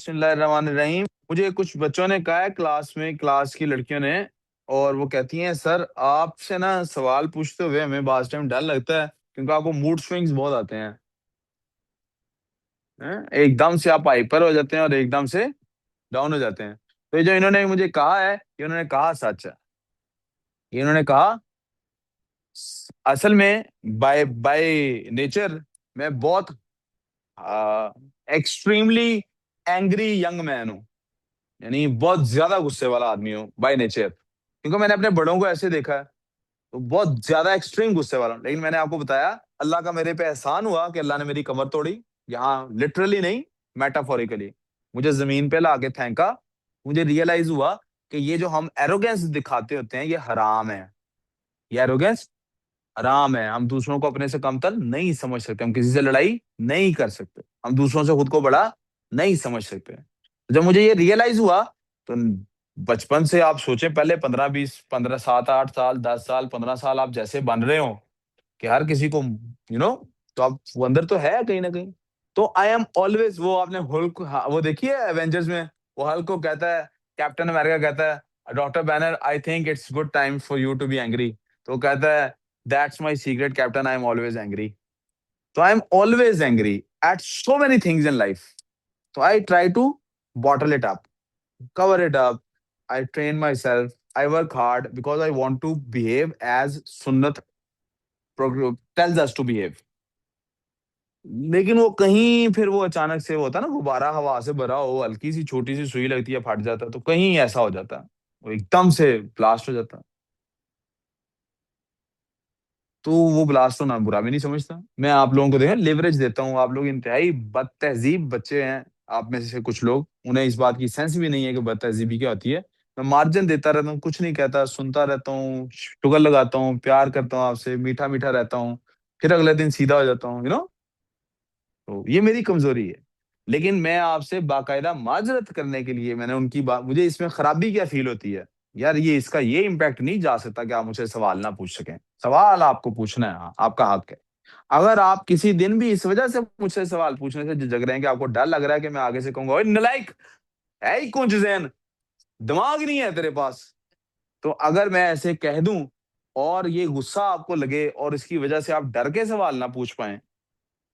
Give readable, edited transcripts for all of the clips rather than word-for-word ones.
बिस्मिल्लाहिर्रहमानिर्रहीम। मुझे कुछ बच्चों ने कहा है क्लास में, क्लास की लड़कियों ने, और वो कहती हैं सर आपसे ना सवाल पूछते हुए हमें बाज़ टाइम डर लगता है क्योंकि आपको मूड स्विंग्स बहुत आते हैं। एकदम से आप हाइपर हो जाते हैं और एकदम से डाउन हो जाते हैं। तो ये जो इन्होंने मुझे कहा है, ये इन्होंने कहा सच है। ये इन्होंने कहा असल में बाय बाय नेचर मैं बहुत एक्सट्रीमली एंग्री यंग मैन हूँ। यानी बहुत ज्यादा गुस्से वाला आदमी हूँ बाय नेचर, क्योंकि मैंने अपने बड़ों को ऐसे देखा है। तो बहुत ज्यादा एक्सट्रीम गुस्से वाला हूं। लेकिन मैंने आपको बताया अल्लाह का मेरे पे एहसान हुआ कि अल्लाह ने मेरी कमर तोड़ी। यहाँ लिटरली नहीं, मेटाफोरिकली मुझे जमीन पे ला के फेंका। मुझे रियलाइज हुआ कि ये जो हम एरोगेंस दिखाते होते हैं ये हराम है। ये एरोगेंस हराम है। हम दूसरों को अपने से कमतर नहीं समझ सकते, हम किसी से लड़ाई नहीं कर सकते, हम दूसरों से खुद को बड़ा नहीं समझ सकते। जब मुझे ये रियलाइज हुआ तो बचपन से आप सोचें, पहले 15 20 15 7 8 साल 10 साल 15 साल आप जैसे बन रहे हो कि हर किसी को तो आप वो अंदर तो है कहीं ना कहीं। तो आई एम ऑलवेज, वो आपने हल्क, हाँ, वो देखी है एवेंजर्स में, वो हल्क को कहता है, कैप्टन अमेरिका कहता है doctor Banner I think it's good time for you to be angry. तो वो कहता है that's my secret captain, I am always angry. तो I am always angry at so many things in life. तो I try to bottle it up, cover it up. I train myself. I work hard because I want to behave as Sunnat tells us to behave. लेकिन वो कहीं फिर वो अचानक से वो होता है ना, गुब्बारा हवा से भरा हो, हल्की सी छोटी सी सुई लगती है फट जाता है, तो कहीं ऐसा हो जाता है, वो एकदम से ब्लास्ट हो जाता है। तो वो ब्लास्ट होना बुरा भी नहीं समझता। मैं आप लोगों को देखा लेवरेज देता हूँ, आप लोग इंतहाई बदतहजीब बच्चे हैं। आप में से कुछ लोग, उन्हें इस बात की सेंस भी नहीं है कि बदतहजीबी क्या होती है। मैं मार्जिन देता रहता हूँ, कुछ नहीं कहता, सुनता रहता हूँ, शुगर लगाता हूँ, प्यार करता हूँ आपसे, मीठा मीठा रहता हूँ, फिर अगले दिन सीधा हो जाता हूँ। तो ये मेरी कमजोरी है। लेकिन मैं आपसे बाकायदा माजरत करने के लिए, मैंने उनकी बात, मुझे इसमें खराबी क्या फील होती है यार, ये इसका ये इम्पैक्ट नहीं जा सकता कि आप मुझे सवाल ना पूछ सकें। सवाल आपको पूछना है, हाँ, आपका हक है। अगर आप किसी दिन भी इस वजह से मुझसे सवाल पूछने से झिझक रहे हैं कि आपको डर लग रहा है कि मैं आगे से कहूंगा ओए नलायक, है ही कुंज जहन, दिमाग नहीं है तेरे पास, तो अगर मैं ऐसे कह दूं और ये गुस्सा आपको लगे और इसकी वजह से आप डर के सवाल ना पूछ पाए,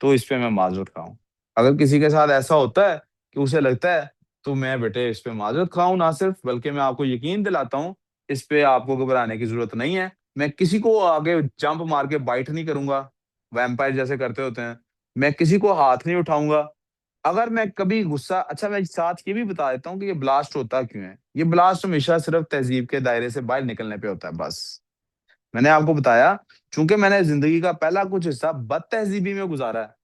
तो इस पे मैं माजरत खाऊं। अगर किसी के साथ ऐसा होता है कि उसे लगता है, तो मैं बेटे इस पे माजरत खाऊं, ना सिर्फ बल्कि मैं आपको यकीन दिलाता हूं इस पे आपको घबराने की जरूरत नहीं है। मैं किसी को आगे जंप मार के बाइट नहीं करूंगा, वैम्पायर जैसे करते होते हैं। मैं किसी को हाथ नहीं उठाऊंगा। अगर मैं कभी गुस्सा, अच्छा मैं साथ ये भी बता देता हूँ कि ये ब्लास्ट होता क्यों है। ये ब्लास्ट हमेशा सिर्फ तहजीब के दायरे से बाहर निकलने पे होता है, बस। मैंने आपको बताया, चूंकि मैंने जिंदगी का पहला कुछ हिस्सा बद तहजीबी में गुजारा है,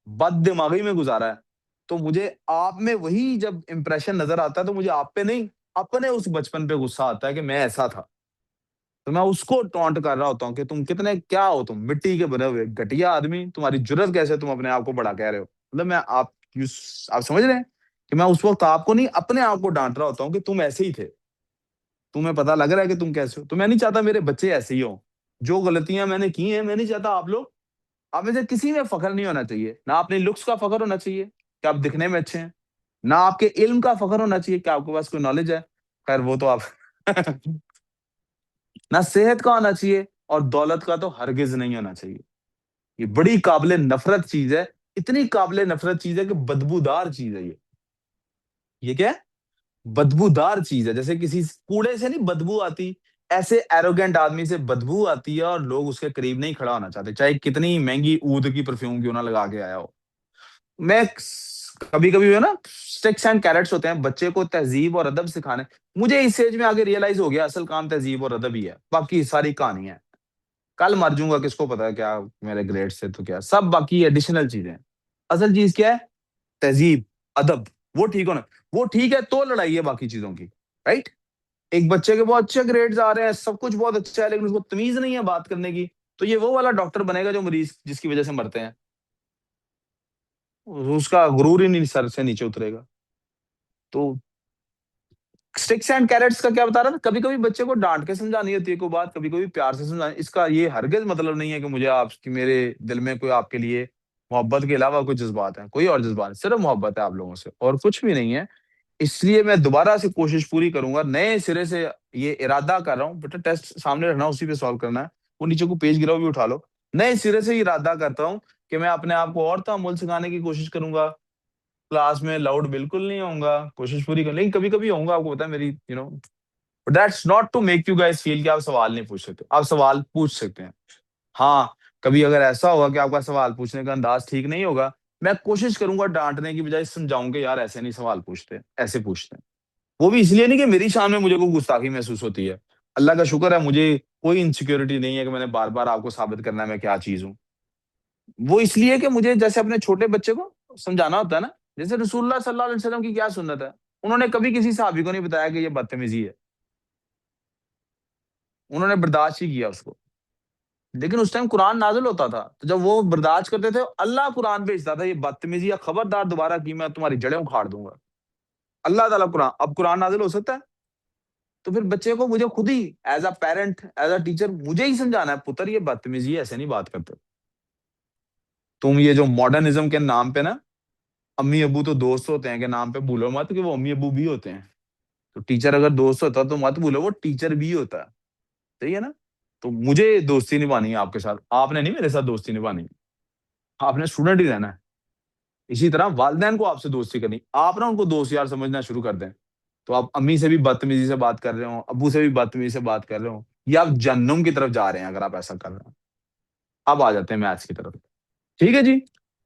बद दिमागी में गुजारा है, तो मुझे आप में वही जब इंप्रेशन नजर आता है, तो मुझे आप पे नहीं, अपने उस बचपन पे गुस्सा आता है कि मैं ऐसा था। तो मैं उसको टॉन्ट कर रहा होता हूँ कि तुम कितने क्या हो, तुम मिट्टी के बने हुए घटिया आदमी, तुम्हारी जुर्रत कैसे, तुम अपने आप को बड़ा कह रहे हो। मतलब मैं आप समझ रहे हैं कि मैं उस वक्त आपको नहीं, अपने आप को डांट रहा होता हूँ कि तुम ऐसे ही थे। तुम्हें पता लग रहा है कि तुम कैसे हो। तो मैं नहीं चाहता मेरे बच्चे ऐसे ही हो। जो गलतियां मैंने की हैं, मैं नहीं चाहता आप लोग, आप में से किसी में फखर नहीं होना चाहिए। ना अपने लुक्स का फखर होना चाहिए कि आप दिखने में अच्छे हैं, ना आपके इल्म का फखर होना चाहिए कि आपके पास कोई नॉलेज है, खैर वो तो आप ना सेहत का होना चाहिए, और दौलत का तो हरगिज नहीं होना चाहिए। ये बड़ी काबिले नफरत चीज है। इतनी काबिले नफरत चीज है कि बदबूदार चीज है ये क्या है, बदबूदार चीज है। जैसे किसी कूड़े से नहीं बदबू आती, ऐसे एरोगेंट आदमी से बदबू आती है, और लोग उसके करीब नहीं खड़ा होना चाहते, चाहे कितनी महंगी ऊद की परफ्यूम क्यों ना लगा के आया हो। मैं कभी कभी है ना, स्टिक्स एंड कैरेट्स होते हैं बच्चे को तहजीब और अदब सिखाने। मुझे इस एज में आगे रियलाइज हो गया असल काम तहजीब और अदब ही है, बाकी सारी कहानी है। कल मर जाऊंगा, किसको पता है क्या मेरे ग्रेड से, तो क्या सब बाकी एडिशनल चीजें हैं। असल चीज क्या है, तहजीब, अदब, वो ठीक होना। वो ठीक है तो लड़ाई है बाकी चीजों की, राइट। एक बच्चे के बहुत अच्छे ग्रेड्स आ रहे हैं, सब कुछ बहुत अच्छा है, लेकिन उसको तमीज नहीं है बात करने की, तो ये वो वाला डॉक्टर बनेगा जो मरीज जिसकी वजह से मरते हैं। उसका गुरूर ही नहीं सर से नीचे उतरेगा। तो स्टिक्स एंड कैरेट्स का क्या बता रहा था, कभी कभी बच्चे को डांट के समझानी होती है कोई बात, कभी कभी प्यार से समझानी। इसका ये हरगिज मतलब नहीं है कि मुझे आपकी, मेरे दिल में कोई आपके लिए मोहब्बत के अलावा कोई जज्बात है, कोई और जज्बात नहीं, सिर्फ मोहब्बत है आप लोगों से और कुछ भी नहीं है। इसलिए मैं दोबारा से कोशिश पूरी करूंगा, नए सिरे से ये इरादा कर रहा हूँ बेटा, टेस्ट सामने रखना, उसी पे सॉल्व करना है। वो नीचे को पेज गिरा, वो भी उठा लो। नए सिरे से ये इरादा करता हूँ कि मैं अपने आप को और तअम्मुल सिखाने की कोशिश करूंगा। क्लास में लाउड बिल्कुल नहीं होऊंगा, कोशिश पूरी कर, लेकिन कभी कभी होऊंगा, आपको पता है मेरी but that's not to make you guys feel कि आप सवाल नहीं पूछ सकते, आप सवाल पूछ सकते हैं। हाँ, कभी अगर ऐसा होगा कि आपका सवाल पूछने का अंदाज ठीक नहीं होगा, मैं कोशिश करूंगा डांटने की बजाय समझाऊं कि यार ऐसे नहीं सवाल पूछते, ऐसे पूछते हैं। वो भी इसलिए नहीं कि मेरी शान में मुझे कोई गुस्ताखी महसूस होती है। अल्लाह का शुक्र है, मुझे कोई इनसिक्योरिटी नहीं है कि मैंने बार बार आपको साबित करना है मैं क्या चीज हूँ। वो इसलिए कि मुझे जैसे अपने छोटे बच्चे को समझाना होता है ना, जैसे रसूलुल्लाह सल्लल्लाहु अलैहि वसल्लम की क्या सुन्नत है, उन्होंने कभी किसी सहाबी को नहीं बताया कि ये बदतमीजी है, उन्होंने बर्दाश्त ही किया उसको। लेकिन उस टाइम कुरान नाजिल होता था, तो जब वो बर्दाश्त करते थे, अल्लाह कुरान भेजता था, ये बदतमीजी या खबरदार दोबारा की मैं तुम्हारी जड़ें उखाड़ दूंगा। अल्लाह ताला कुरान, अब कुरान नाजिल हो सकता है, तो फिर बच्चे को मुझे खुद ही as a parent, as a teacher मुझे ही समझाना है, पुत्र ये बदतमीजी है, ऐसे नहीं बात करते। तुम ये जो मॉडर्निज्म के नाम पे ना, अम्मी अबू तो दोस्त होते हैं के नाम पे भूलो मत कि वो अम्मी अबू भी होते हैं। तो टीचर अगर दोस्त होता तो मत भूलो वो टीचर भी होता है। सही है ना? तो मुझे दोस्ती निभानी है आपके साथ, आपने नहीं मेरे साथ दोस्ती निभानी। आपने स्टूडेंट ही रहना है। इसी तरह वालिदैन को आपसे दोस्ती करनी, आप ना उनको दोस्त यार समझना शुरू कर दें। तो आप अम्मी से भी बदतमीजी से बात कर रहे हो, अब्बू से भी बदतमीजी से बात कर रहे हो, या आप जहन्नुम की तरफ जा रहे हैं अगर आप ऐसा कर रहे हैं। अब आ जाते हैं मैथ्स की तरफ। ठीक है जी।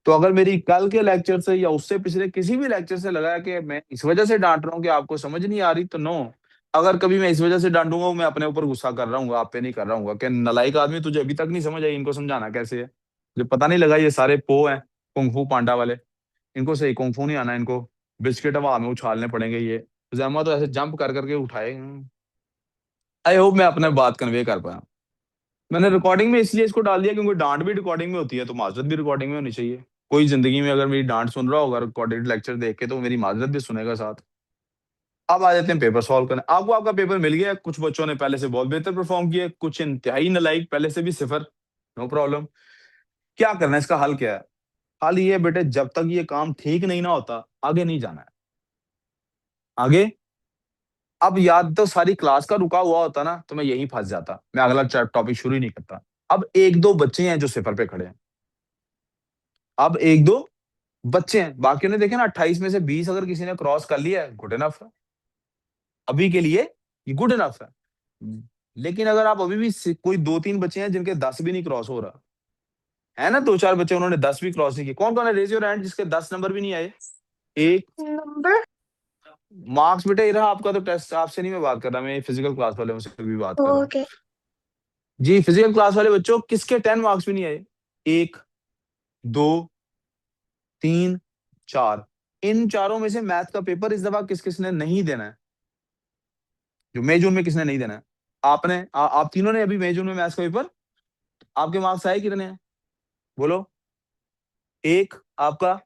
तो अगर मेरी कल के लेक्चर से या उससे पिछले किसी भी लेक्चर से लगा है कि मैं इस वजह से डांट रहा हूँ कि आपको समझ नहीं आ रही, तो नो। अगर कभी मैं इस वजह से डांटूंगा, मैं अपने ऊपर गुस्सा कर रहा हूँ, आप पे नहीं कर रहा हूँ कि नलायक आदमी, तुझे अभी तक नहीं समझ आई, इनको समझाना कैसे है। मुझे पता नहीं लगा ये सारे पो हैं, कुंफू पांडा वाले। इनको सही कुंफू नहीं आना, इनको बिस्किट हवा में उछालने पड़ेंगे ये। जैमा तो ऐसे जंप कर करके उठाए। आई होप मैं अपने बात कन्वे कर पाया। मैंने रिकॉर्डिंग में इसलिए इसको डाल दिया क्योंकि डांट भी रिकॉर्डिंग में होती है, तो माजरत भी रिकॉर्डिंग में होनी चाहिए। कोई जिंदगी में अगर मेरी डांट सुन रहा होगा रिकॉर्डेड लेक्चर देख के, तो मेरी माजरत भी सुनेगा साथ। अब आ जाते हैं पेपर सॉल्व करने। आपको आपका पेपर मिल गया, कुछ बच्चों ने पहले से बहुत बेहतर परफॉर्म किया, कुछ इंतहाई नालायक पहले से भी सिफर। No problem. क्या करना है, इसका हल क्या है? हल ये है बेटे, जब तक ये काम ठीक नहीं ना होता, आगे नहीं जाना है। आगे, अब याद तो सारी क्लास का रुका हुआ होता ना, तो मैं यहीं फंस जाता, मैं अगला टॉपिक शुरू ही नहीं करता। अब एक दो बच्चे हैं जो सिफर पे खड़े हैं। अब एक दो बच्चे हैं, बाकियों ने देखे ना, 28 में से 20 अगर किसी ने क्रॉस कर लिया है, गुड इनफ है। अभी के लिए ये गुड इनफ है। लेकिन अगर आप अभी भी कोई दो तीन बच्चे हैं जिनके 10 भी नहीं क्रॉस हो रहा, है ना, दो चार बच्चे उन्होंने 10 भी क्रॉस नहीं किए, कौन कौन है, रेज योर हैंड जिसके 10 नंबर भी नहीं आए। एक नंबर। मार्क्स बेटा ये रहा आपका, तो टेस्ट आपसे नहीं मैं बात कर रहा, मैं फिजिकल क्लास वाले से भी बात कर रहा हूँ। Okay. जी, फिजिकल क्लास वाले बच्चों किसके 10 मार्क्स भी नहीं आए? एक, दो, तीन, चार। इन चारों में से मैथ का पेपर इस दफा किस किसने नहीं देना है? जो मई जून में किसने नहीं देना है? आपने आप तीनों ने अभी मई जून में मैथ्स का पेपर। आपके मार्क्स आए कितने हैं? बोलो। एक आपका,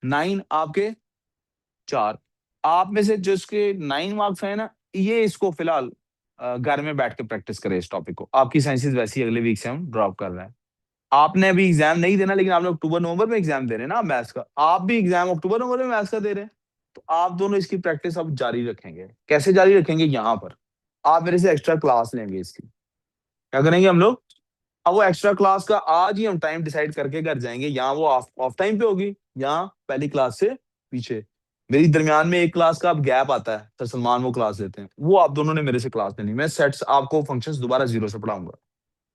9 आपके, चार। आप में से जिसके 9 मार्क्स आए ना, ये इसको फिलहाल घर में बैठ के प्रैक्टिस करें इस टॉपिक को। आपकी साइंसेस वैसे ही अगले वीक से हम ड्रॉप कर रहे हैं। आपने अभी एग्जाम नहीं देना, लेकिन आप लोग अक्टूबर नवंबर में एग्जाम दे रहे हैं ना मैथ्स का, आप भी एग्जाम अक्टूबर नवंबर में मैथ्स का दे रहे हैं। तो आप दोनों इसकी प्रैक्टिस अब जारी रखेंगे। कैसे जारी रखेंगे? यहाँ पर आप मेरे से एक्स्ट्रा क्लास लेंगे इसकी। क्या करेंगे हम लोग? अब वो एक्स्ट्रा क्लास का आज ही हम टाइम डिसाइड करके घर जाएंगे, यहाँ वो ऑफ ऑफ टाइम पे होगी, यहाँ पहली क्लास से पीछे। मेरी दरमियान में एक क्लास का अब गैप आता है, सर सलमान वो क्लास लेते हैं, वो आप दोनों ने मेरे से क्लास लेनी, मैं सेट्स आपको फंक्शंस दोबारा जीरो से पढ़ाऊंगा।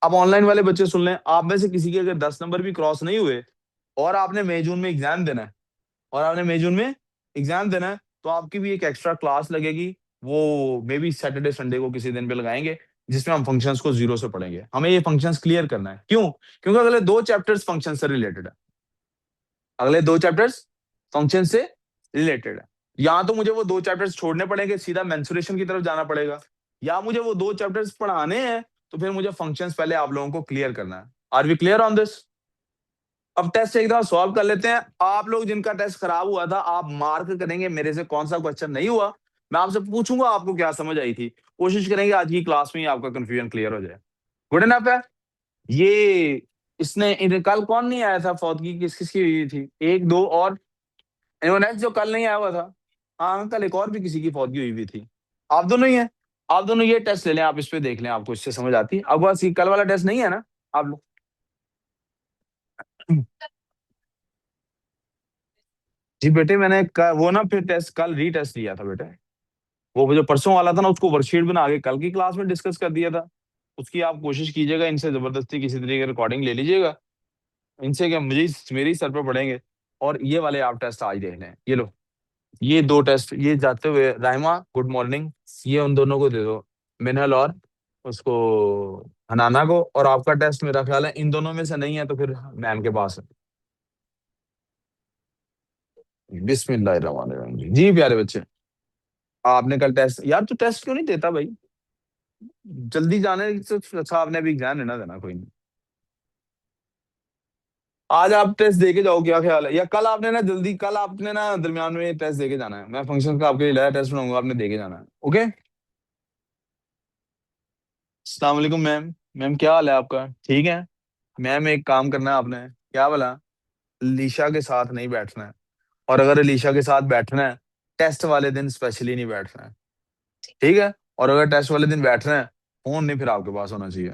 अब ऑनलाइन वाले बच्चे सुन लें, आप में से किसी के अगर 10 नंबर भी क्रॉस नहीं हुए, और आपने मई जून में एग्जाम देना है, और आपने मई जून में एग्जाम देना है, तो आपकी भी एक एक्स्ट्रा क्लास लगेगी। वो मे बी सैटरडे संडे को किसी दिन पे लगाएंगे, जिसमें हम फंक्शंस को जीरो से पढ़ेंगे। हमें ये फंक्शंस क्लियर करना है। क्यों? क्योंकि अगले दो चैप्टर्स फंक्शन से रिलेटेड है। अगले दो चैप्टर्स फंक्शन से रिलेटेड है। या तो मुझे वो दो चैप्टर्स छोड़ने पड़ेंगे, सीधा मेंसुरेशन की तरफ जाना पड़ेगा, या मुझे वो दो चैप्टर्स पढ़ाने हैं, तो फिर मुझे फंक्शंस पहले आप लोगों को क्लियर करना है। Are we clear on this? अब टेस्ट एक बार सॉल्व कर लेते हैं। आप लोग जिनका टेस्ट खराब हुआ था, आप मार्क करेंगे मेरे से कौन सा क्वेश्चन नहीं हुआ। मैं आपसे पूछूंगा आपको क्या समझ आई थी। कोशिश करेंगे आज की क्लास में ही आपका कंफ्यूजन क्लियर हो जाए। गुड इनफ है। ये कल कौन नहीं आया था? फौतगी किस किसकी हुई थी? एक दो और एनीवन एल्स जो कल नहीं आया हुआ था? हाँ कल एक और भी किसी की फौतगी हुई हुई थी। आप दोनों ही हैं। आप दोनों ये टेस्ट ले लें, आप इस पे देख लें, आपको इससे समझ आती है। अब बस ये कल वाला टेस्ट नहीं है ना आप लोग। जी बेटे मैंने वो ना फिर टेस्ट कल रीटेस्ट लिया था बेटे। वो जो परसों वाला था ना उसको वर्कशीट बना के कल की क्लास में डिस्कस कर दिया था। उसकी आप कोशिश कीजिएगा, इनसे जबरदस्ती किसी तरीके की रिकॉर्डिंग ले लीजिएगा। इनसे क्या मुझे मेरे ही सर पे पड़ेंगे। और ये वाले आप टेस्ट आज देख लें, ये लो। ये दो टेस्ट ये जाते हुए राहिमा गुड मॉर्निंग। ये उन दोनों को दे दो, मिनहल और उसको हनाना को। और आपका टेस्ट मेरा ख्याल है इन दोनों में से नहीं है तो फिर मैम के पास है। बिस्मिल्लाहिर्रहमानिर्रहीम जी प्यारे बच्चे। आपने कल टेस्ट, यार तू टेस्ट क्यों नहीं देता भाई? जल्दी जाने से अच्छा आपने अभी एग्जाम लेना देना कोई नहीं। आज आप टेस्ट दे के जाओ, क्या ख्याल है? या कल आपने ना जल्दी, कल आपने ना दरमियान में टेस्ट दे के जाना है। मैं फंक्शन का आपके लिए लाया टेस्ट बनाऊंगा, आपने दे के जाना है। ओके। अस्सलाम वालेकुम मैम। मैम क्या हाल है आपका? ठीक है। मैम एक काम करना है आपने। क्या बोला? लीशा के साथ नहीं बैठना है। और अगर लीशा के साथ बैठना है, टेस्ट वाले दिन स्पेशली नहीं बैठना है। ठीक है। और अगर टेस्ट वाले दिन बैठना है, फोन नहीं फिर आपके पास होना चाहिए।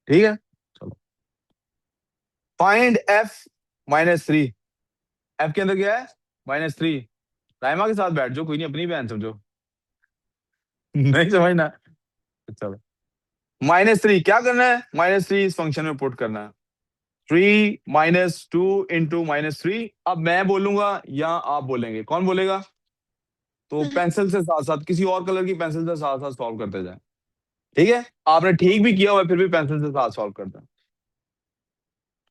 ठीक है। चलो। Find F -3। एफ के अंदर क्या है? -3। राइमा के साथ बैठ जाओ, कोई नहीं, अपनी बहन समझो। नहीं समझना। चलो। -3 क्या करना है? -3 इस फंक्शन में पुट करना है। 3 - 2 × -3। अब मैं बोलूंगा या आप बोलेंगे, कौन बोलेगा? तो पेंसिल से साथ साथ किसी और कलर की पेंसिल से साथ साथ सॉल्व करते जाए। ठीक है। आपने ठीक भी किया हुआ है, फिर भी पेंसिल से साथ सॉल्व करते हैं।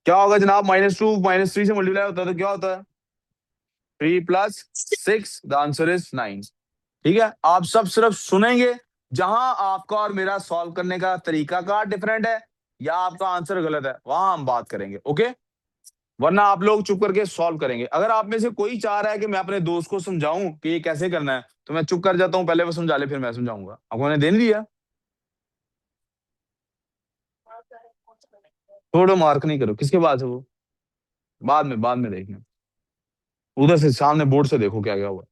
क्या होगा जनाब? -2 -3 से मल्टीप्लाई होता है तो क्या होता है? 3 + 6, द आंसर इज 9। ठीक है। आप सब सिर्फ सुनेंगे। जहां आपका और मेरा सॉल्व करने का तरीका का डिफरेंट है या आपका आंसर गलत है, वहां हम बात करेंगे। ओके। वरना आप लोग चुप करके सॉल्व करेंगे। अगर आप में से कोई चाह रहा है कि मैं अपने दोस्त को समझाऊं कि ये कैसे करना है, तो मैं चुप कर जाता हूं, पहले वो समझा ले फिर मैं समझाऊंगा। आपको मैंने दे नहीं दिया। थोड़ा मार्क नहीं करो, किसके पास है वो? बाद में देखना। उधर से सामने बोर्ड से देखो क्या क्या हुआ।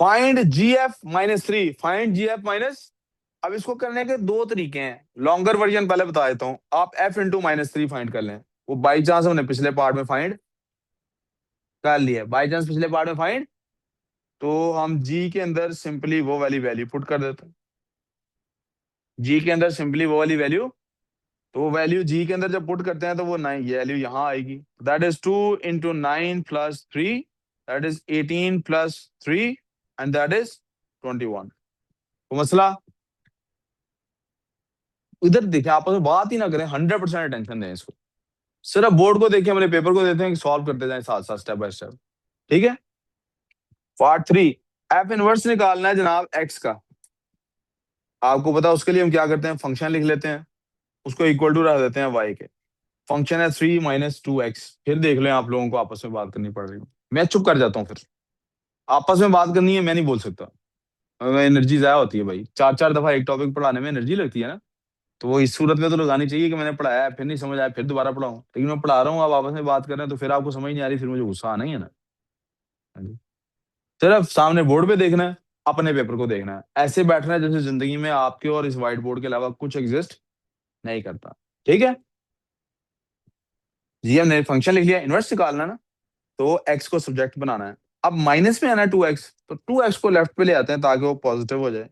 Find GF-3। Find GF-। अब इसको करने के दो तरीके हैं। लॉन्गर वर्जन पहले बता देता हूं। आप F × -3 फाइंड कर लें। वो बाई चांस हमने पिछले पार्ट में फाइंड कर लिया, बाई चांस पिछले पार्ट में फाइंड। तो हम जी के अंदर सिंपली वो वाली वैल्यू पुट कर देते हैं। जी के अंदर सिंपली वो वाली वैल्यू। तो वो वैल्यू जी के अंदर जब पुट करते हैं तो वो 9, ये वैल्यू यहाँ आएगी। That is 2 × 9 + 3। That is 18 + 3। And that is 21। तो मसला इधर देखें, आपस में बात ही ना करें, 100% अटेंशन दें इसको। सिर्फ बोर्ड को देखें, अपने पेपर को देते हैं, सॉल्व करते जाएं साथ साथ स्टेप बाय स्टेप। ठीक है। पार्ट 3। एफ इनवर्स निकालना है जनाब एक्स का। आपको पता है उसके लिए हम क्या करते हैं? फंक्शन लिख लेते हैं, उसको इक्वल टू रख देते हैं वाई के। फंक्शन है 3 - 2x। फिर देख लें, आप लोगों को आपस में बात करनी पड़ रही है, मैं चुप कर जाता हूँ फिर। आपस में बात करनी है, मैं नहीं बोल सकता। एनर्जी जाया होती है भाई, चार चार दफा एक टॉपिक पढ़ाने में एनर्जी लगती है ना। तो वो इस सूरत में तो लगानी चाहिए कि मैंने पढ़ाया है, फिर नहीं समझ आया फिर दोबारा पढ़ाऊं। लेकिन मैं पढ़ा रहा हूँ, आप आपस में बात कर रहे हैं, तो फिर आपको समझ नहीं आ रही, फिर मुझे गुस्सा आना ही है ना। हाँ जी। सिर्फ सामने बोर्ड पे देखना है, अपने पेपर को देखना है, ऐसे बैठना है जैसे जिंदगी में आपके और इस व्हाइट बोर्ड के अलावा कुछ एग्जिस्ट नहीं करता। ठीक है। जी हमने फंक्शन लिख लिया, इनवर्स निकालना है ना। तो एक्स को सब्जेक्ट बनाना है। अब माइनस में आना है 2x, तो 2x को लेफ्ट पे ले आते हैं ताकि वो पॉजिटिव हो जाए।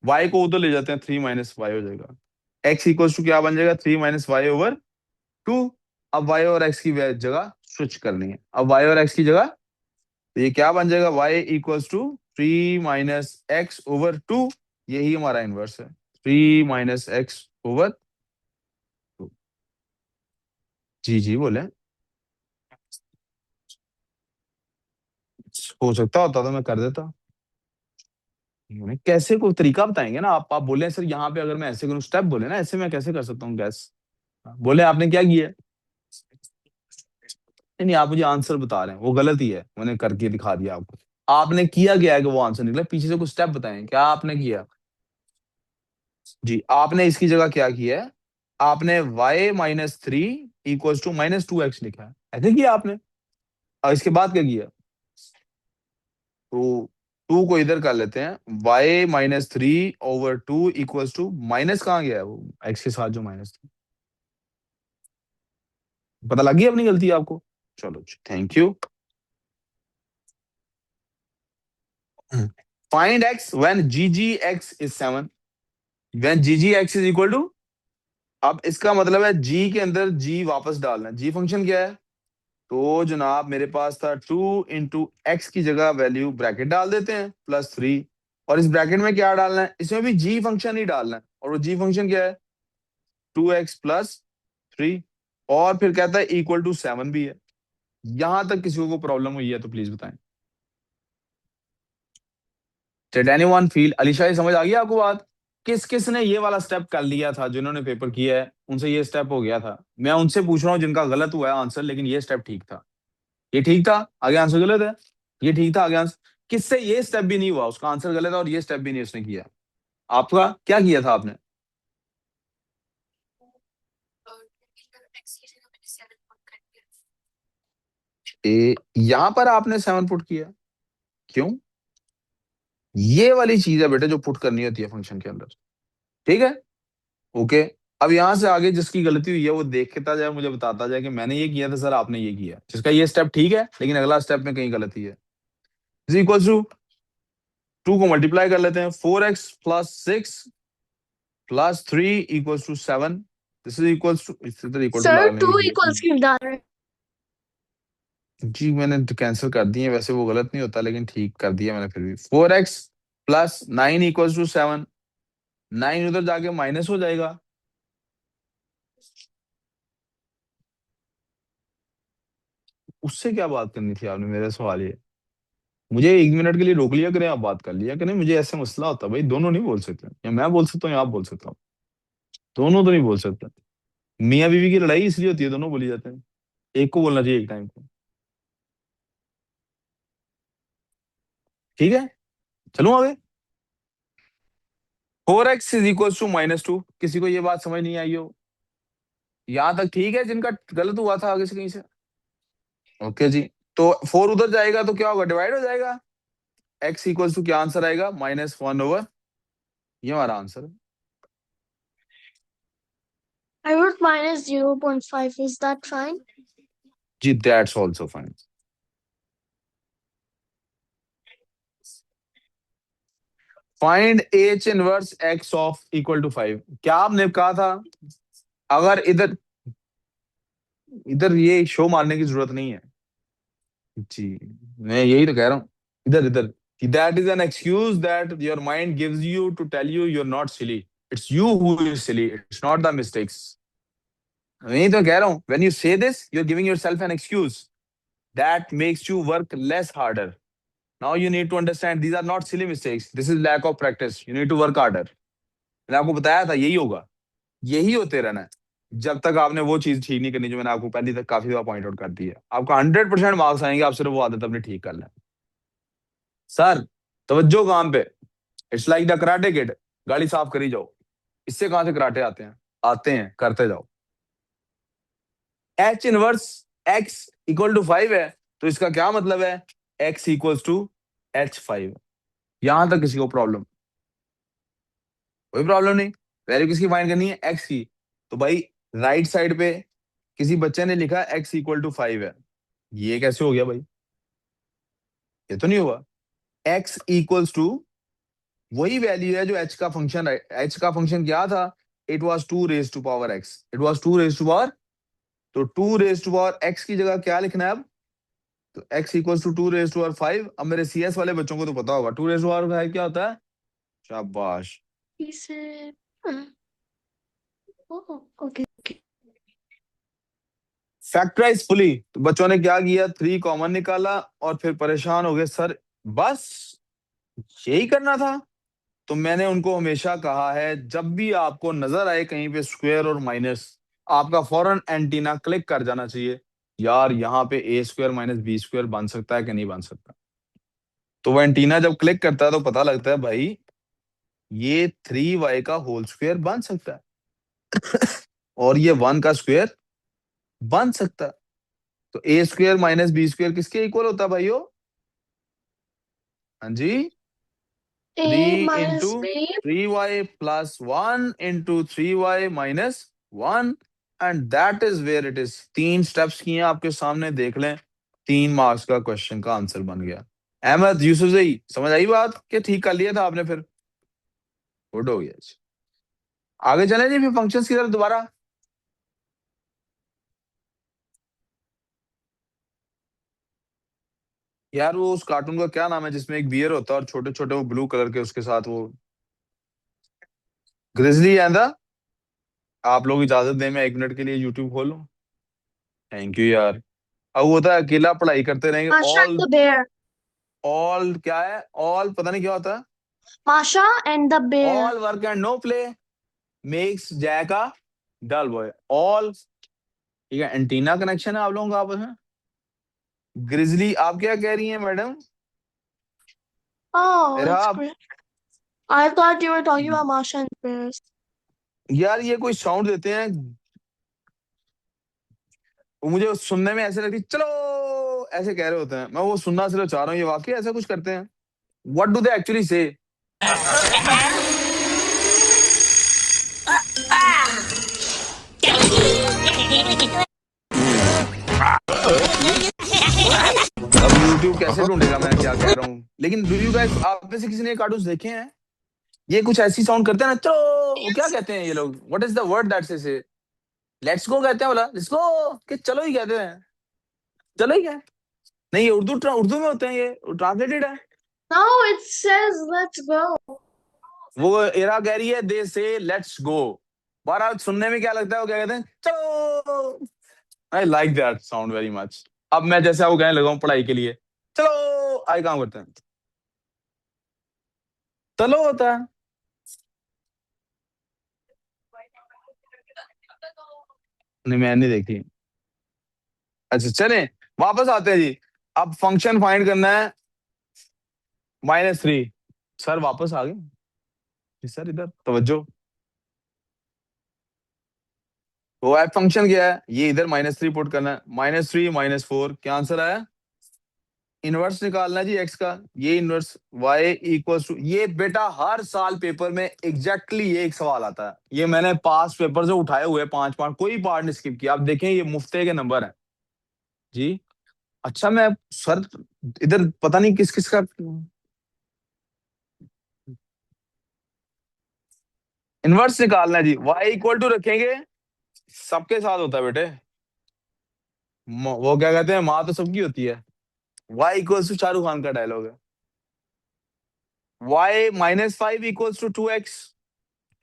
y को उधर ले जाते हैं, 3 - y हो जाएगा। x इक्वल टू क्या बन जाएगा? 3 - y/2। अब y और x की जगह स्विच करनी है। अब y और x की जगह, तो ये क्या बन जाएगा? y equals to 3 - x/2। यही हमारा इनवर्स है, 3 - x/2। जी जी बोले। हो सकता होता तो मैं कर देता। उन्हें कैसे कोई तरीका बताएंगे ना। आप बोले सर यहाँ पे अगर मैं ऐसे करूँ, स्टेप बोले ना, ऐसे मैं कैसे कर सकता हूँ गैस? बोले आपने क्या किया है? नहीं नहीं, आप मुझे आंसर बता रहे हैं, वो गलत ही है, मैंने करके दिखा दिया आपको। आपने किया क्या है कि वो आंसर निकला? पीछे से कुछ स्टेप बताएं, क्या आपने किया? जी आपने इसकी जगह क्या किया है? आपने y-3 इक्वल्स टू -2x लिखा है, ऐसे किया आपने। और इसके बाद क्या किया? तो टू को इधर कर लेते हैं, y-3/2 इक्वल्स टू, माइनस कहाँ गया है वो x के साथ जो माइनस था, पता लग गई अपनी गलती आपको। चलो thank you. Find x when g(x) is 7, when g(x) is equal to, अब इसका मतलब है g के अंदर g वापस डालना है। g फंक्शन क्या है? तो जनाब मेरे पास था 2 × x की जगह वैल्यू ब्रैकेट डाल देते हैं +3, और इस ब्रैकेट में क्या डालना है, इसमें भी g फंक्शन ही डालना है, और वो g फंक्शन क्या है? 2x + 3, और फिर कहता है इक्वल टू 7 भी है। यहां तक किसी को प्रॉब्लम हुई है तो प्लीज बताएं। डिड एनीवन फील, अलीशा ये समझ आ गई आपको बात? किस किस ने ये वाला स्टेप कर लिया था, जिन्होंने पेपर किया है उनसे ये स्टेप हो गया था। मैं उनसे पूछ रहा हूँ जिनका गलत हुआ है आंसर, लेकिन ये स्टेप ठीक था। ये ठीक था, आगे आंसर गलत है। ये ठीक था, आगे आंसर, किससे ये स्टेप भी नहीं हुआ, उसका आंसर गलत है, और ये स्टेप भी नहीं उसने किया। आपका क्या किया था आपने? यहां पर आपने 7 पुट किया, क्यों? ये वाली चीज है बेटे जो पुट करनी होती है फंक्शन के अंदर, ठीक है? ओके। अब यहां से आगे जिसकी गलती हुई है वो देखता जाए, मुझे बताता जाए कि मैंने ये किया था सर, आपने ये किया, जिसका ये स्टेप ठीक है लेकिन अगला स्टेप में कहीं गलती है। इज इक्वल टू, 2 को मल्टीप्लाई कर लेते हैं, 4x + 6 + 3 = 7। This is equal to, इधर इक्वल टू सर डालने टू की इक्वल्स क्यों डाल रहे हैं? जी मैंने कैंसिल कर दिए, वैसे वो गलत नहीं होता लेकिन ठीक कर दिया मैंने फिर भी। 4x + 9 = 7, 9 उधर जाके माइनस हो जाएगा। उससे क्या बात करनी थी आपने, मेरा सवाल ये, मुझे 1 मिनट के लिए रोक लिया करें, आप बात कर लिया करें, मुझे ऐसे मसला होता है भाई, दोनों नहीं बोल सकते, या मैं बोल सकता हूँ या आप बोल सकता हूँ, दोनों तो नहीं बोल सकते। मियाँ बीवी की लड़ाई इसलिए होती है, दोनों बोली जाते हैं, एक को बोलना चाहिए एक टाइम को। ठीक है, चलूं आगे। 4x = -2, किसी को ये बात समझ नहीं आई हो? यहां तक ठीक है, जिनका गलत हुआ था आगे से कहीं से। ओके जी। तो 4 उधर जाएगा तो क्या होगा, डिवाइड हो जाएगा। x = क्या आंसर आएगा, -1/, ये हमारा आंसर है। I wrote -0.5. Is that fine? जी that's also fine. Find h−1 x(5) क्या आपने कहा था? अगर इधर, इधर ये शो मारने की जरूरत नहीं है जी, मैं यही तो कह रहा हूँ। इधर इधर, that is an excuse that your mind gives you to tell you you are not silly. It's you who is silly, it's not the mistakes. मैं यही तो कह रहा हूँ, when you say this you are giving yourself an excuse that makes you work less harder. Now you need to understand these are not silly mistakes, this is lack of practice, you need to work harder. मैंने आपको बताया था यही होगा, यही होते रहना है, जब तक आपने वो चीज ठीक नहीं करनी जो मैंने आपको पहले तक काफी बार पॉइंट आउट कर दी है। आपका 100% मार्क्स आएंगे, आप सिर्फ वो आदत अपनी ठीक कर लें। सर तवज्जो काम पे, it's like the karate kid, गाड़ी साफ करी जाओ। इससे कहां से कराटे आते हैं? आते हैं, करते जाओ। h−1 x = 5 है, तो इसका क्या मतलब है, x = h5। यहां तक किसी को प्रॉब्लम? कोई प्रॉब्लम नहीं। वैल्यू किसकी फाइंड करनी है, x की। तो भाई राइट साइड पे किसी बच्चे ने लिखा x = 5 है, ये कैसे हो गया भाई? ये तो नहीं हुआ। x = वही वैल्यू है जो h का फंक्शन है। h का फंक्शन क्या था? It was 2 raised to power x, it was 2 raised to power, तो 2 raised to power x की जगह क्या लिखना है अब? तो x = 2 raised to power 5। अब मेरे CS वाले बच्चों को तो पता होगा 2 raised to power 5 क्या होता है। शाबाश। He said, oh, okay. Factorise fully, तो बच्चों ने क्या किया, 3 कॉमन निकाला और फिर परेशान हो गए, सर बस यही करना था। तो मैंने उनको हमेशा कहा है, जब भी आपको नजर आए कहीं पे स्क्वायर और माइनस, आपका फौरन एंटीना क्लिक कर जाना चाहिए, यार यहाँ पे a² - b² बन सकता है कि नहीं बन सकता। तो वो एंटीना जब क्लिक करता है तो पता लगता है भाई ये 3y का होल स्क्वायर बन सकता है, और ये 1 का स्क्वायर बन सकता है। तो a² - b² किसके इक्वल होता है भाइयों? हाँ जी, A 3 into minus B. 3y+1 into 3y-1, and that is where it is. 3 steps किए हैं आपके सामने, देख लें। 3 मार्क्स का क्वेश्चन का आंसर बन गया। अहमद यूसुफजई, समझ आई बात कि ठीक कर लिया था आपने फिर? गुड हो गया जी। आगे चलें जी फिर फंक्शंस की तरफ दोबारा। यार वो उस कार्टून का क्या नाम है जिसमें एक बियर होता है और छोटे छोटे वो ब्लू कलर के उसके साथ वो, ग्रिजली एंड द, आप लोग इजाजत दें मैं 1 मिनट के लिए यूट्यूब खोलूं? थैंक यू यार। अब वो होता है अकेला पढ़ाई करते रहेंगे, Masha and all, the bear. All क्या है, ऑल पता नहीं क्या होता है। Masha and the bear. All work and no play makes Jack a dull boy. All, ठीक है, एंटीना कनेक्शन है आप लोगों का आपस में। ग्रिजली, आप क्या कह रही हैं मैडम? Oh, मेरा that's great. I thought you were talking about Masha and the bears. यार ये कोई साउंड देते हैं, वो मुझे सुनने में ऐसे लगती, चलो ऐसे कह रहे होते हैं, मैं वो सुनना सिर्फ चाह रहा हूँ, ये वाकई ऐसा कुछ करते हैं? व्हाट डू दे एक्चुअली से? अब यूट्यूब कैसे ढूंढेगा मैं क्या कह रहा हूँ? लेकिन डू यू गाइस, आप में से किसी ने कार्टून देखे हैं? ये कुछ ऐसी साउंड करते हैं ना, चलो वो क्या कहते हैं ये लोग, what is the word that से? लेट्स गो कहते हैं, बोला लेट्स गो कि चलो ही कहते हैं, चलो ही क्या? नहीं, ये उर्दू में होते हैं, ये ट्रांसलेटेड है। No, it says let's go. वो एरा कह रही है दे से लेट्स गो। बहरहाल सुनने में क्या लगता है, वो क्या कहते हैं, चलो। I like that sound very much. अब मैं जैसे आपको कहने लगा हूँ पढ़ाई के लिए, चलो आई काम करते हैं, चलो होता है। नहीं मैं नहीं देखी। अच्छा चलें, वापस आते हैं जी। अब फंक्शन फाइंड करना है -3। सर वापस आ गए जी, सर इधर तवज्जो। वो एफ फंक्शन क्या है, ये इधर -3 पुट करना है, -3 - 4 क्या आंसर आया? इनवर्स निकालना है जी एक्स का। ये इनवर्स वाई इक्वल्स टू, ये बेटा हर साल पेपर में एग्जैक्टली ये एक सवाल आता है, ये मैंने पास पेपर से उठाए हुए 5 पार्ट, कोई पार्ट नहीं स्किप किया। आप देखें ये मुफ्ते के नंबर है जी। अच्छा मैं, सर इधर पता नहीं किस किस का इनवर्स निकालना है जी। वाई इक्वल टू रखेंगे, सबके साथ होता है बेटे। वो क्या कहते हैं, माँ तो सबकी होती है। Y equals to, Shahrukh Khan का डायलॉग है। y-5 = 2x,